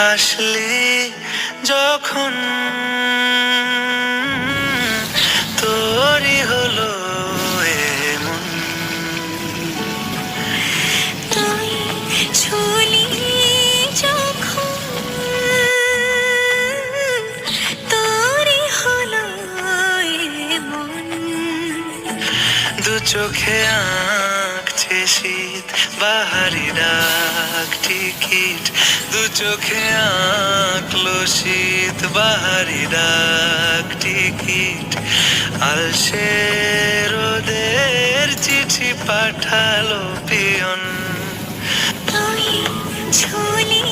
হাসলি যখন তোরই হলো এমন। তুই ছুলি যখন তোরই হলো এমন। দু চোখে আঁকছে শীত বাহারি ডাক টিকিট, দু চোখে আঁকলো শীত বাহারি ডাক টিকিট। আলসে রোদের চিঠি পাঠালো পিয়ন। তুই ছুলি